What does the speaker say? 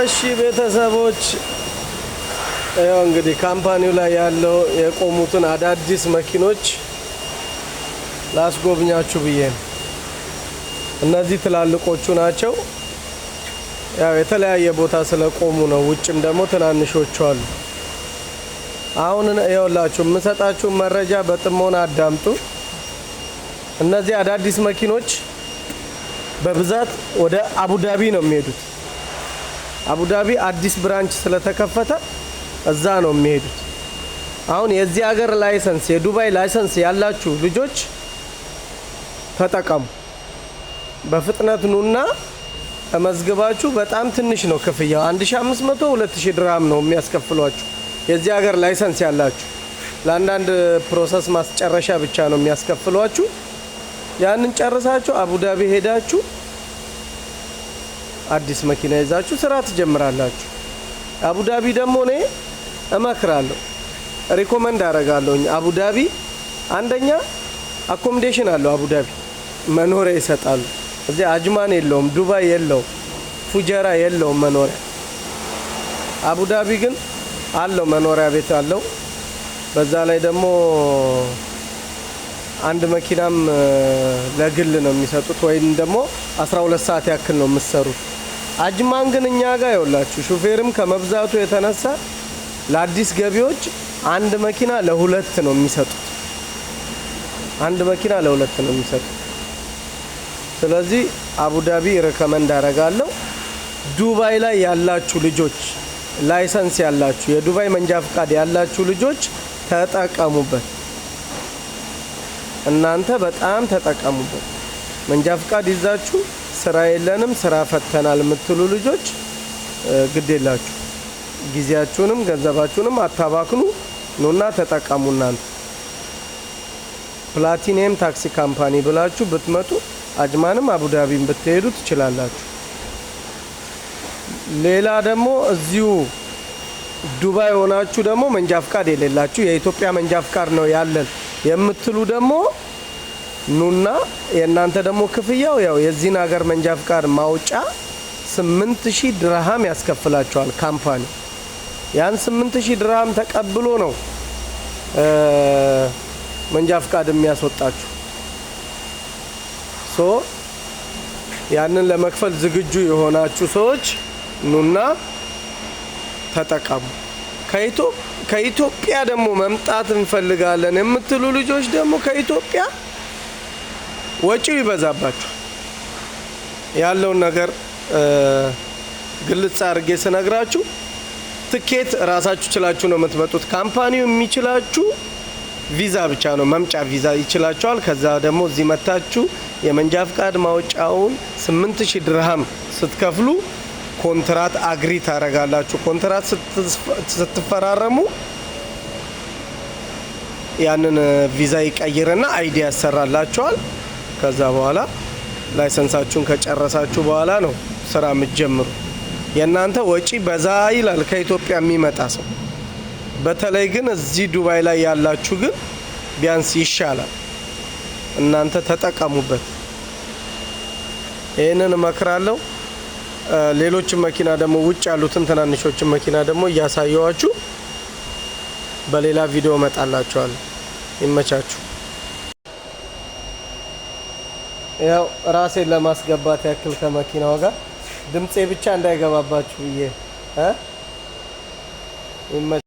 እሺ ቤተሰቦች ያው እንግዲህ ካምፓኒው ላይ ያለው የቆሙትን አዳዲስ መኪኖች ላስጎብኛችሁ ብዬ ነው። እነዚህ ትላልቆቹ ናቸው። ያው የተለያየ ቦታ ስለቆሙ ነው። ውጭም ደግሞ ትናንሾቹ አሉ። አሁን ይኸውላችሁ የምሰጣችሁ መረጃ በጥሞና አዳምጡ። እነዚህ አዳዲስ መኪኖች በብዛት ወደ አቡዳቢ ነው የሚሄዱት። አቡዳቢ አዲስ ብራንች ስለተከፈተ እዛ ነው የሚሄዱት። አሁን የዚህ ሀገር ላይሰንስ የዱባይ ላይሰንስ ያላችሁ ልጆች ተጠቀሙ። በፍጥነት ኑና ተመዝግባችሁ። በጣም ትንሽ ነው ክፍያው፣ 1500 2000 ድርሃም ነው የሚያስከፍሏችሁ። የዚህ ሀገር ላይሰንስ ያላችሁ ለአንዳንድ ፕሮሰስ ማስጨረሻ ብቻ ነው የሚያስከፍሏችሁ። ያንን ጨርሳችሁ አቡዳቢ ሄዳችሁ አዲስ መኪና ይዛችሁ ስራ ትጀምራላችሁ። አቡዳቢ ደግሞ እኔ እመክራለሁ፣ ሪኮመንድ አደርጋለሁ። አቡዳቢ አንደኛ አኮሞዴሽን አለው። አቡዳቢ መኖሪያ ይሰጣሉ። እዚህ አጅማን የለውም፣ ዱባይ የለውም፣ ፉጀራ የለውም መኖሪያ። አቡዳቢ ግን አለው፣ መኖሪያ ቤት አለው። በዛ ላይ ደግሞ አንድ መኪናም ለግል ነው የሚሰጡት፣ ወይም ደግሞ 12 ሰዓት ያክል ነው የምትሰሩት። አጅማን ግን እኛ ጋር ይኸውላችሁ ሹፌርም ከመብዛቱ የተነሳ ለአዲስ ገቢዎች አንድ መኪና ለሁለት ነው የሚሰጡት። አንድ መኪና ለሁለት ነው የሚሰጡት። ስለዚህ አቡዳቢ ሪከመንድ አደርጋለሁ። ዱባይ ላይ ያላችሁ ልጆች፣ ላይሰንስ ያላችሁ፣ የዱባይ መንጃ ፍቃድ ያላችሁ ልጆች ተጠቀሙበት። እናንተ በጣም ተጠቀሙበት። መንጃ ፍቃድ ይዛችሁ ስራ የለንም ስራ ፈተናል የምትሉ ልጆች ግድ የላችሁ፣ ጊዜያችሁንም ገንዘባችሁንም አታባክኑ። ኑና ተጠቀሙ። እናንተ ፕላቲኒየም ታክሲ ካምፓኒ ብላችሁ ብትመጡ አጅማንም አቡዳቢም ብትሄዱ ትችላላችሁ። ሌላ ደግሞ እዚሁ ዱባይ ሆናችሁ ደግሞ መንጃ ፍቃድ የሌላችሁ የኢትዮጵያ መንጃ ፍቃድ ነው ያለን የምትሉ ደግሞ ኑና የእናንተ ደግሞ ክፍያው ያው የዚህን ሀገር መንጃ ፍቃድ ማውጫ 8000 ድርሃም ያስከፍላችኋል ካምፓኒ። ያን 8000 ድርሃም ተቀብሎ ነው መንጃ ፍቃድ የሚያስወጣችሁ። ያንን ለመክፈል ዝግጁ የሆናችሁ ሰዎች ኑና ተጠቀሙ። ከኢትዮጵያ ደግሞ መምጣት እንፈልጋለን የምትሉ ልጆች ደግሞ ከኢትዮጵያ ወጪው ይበዛባችሁ። ያለውን ነገር ግልጽ አድርጌ ስነግራችሁ ትኬት ራሳችሁ ችላችሁ ነው የምትመጡት። ካምፓኒው የሚችላችሁ ቪዛ ብቻ ነው፣ መምጫ ቪዛ ይችላችኋል። ከዛ ደግሞ እዚህ መታችሁ የመንጃ ፍቃድ ማውጫውን 8000 ድርሃም ስትከፍሉ ኮንትራት አግሪ ታረጋላችሁ። ኮንትራት ስትፈራረሙ ያንን ቪዛ ይቀይርና አይዲ ያሰራላችኋል። ከዛ በኋላ ላይሰንሳችሁን ከጨረሳችሁ በኋላ ነው ስራ የምትጀምሩ። የእናንተ ወጪ በዛ ይላል ከኢትዮጵያ የሚመጣ ሰው። በተለይ ግን እዚህ ዱባይ ላይ ያላችሁ ግን ቢያንስ ይሻላል። እናንተ ተጠቀሙበት። ይሄንን እመክራለሁ። ሌሎችን መኪና ደግሞ ውጭ ያሉትን ትናንሾችን መኪና ደግሞ እያሳየዋችሁ በሌላ ቪዲዮ እመጣላችኋለሁ። ይመቻችሁ። ያው ራሴን ለማስገባት ያክል ከመኪናው ጋር ድምጼ ብቻ እንዳይገባባችሁ ብዬ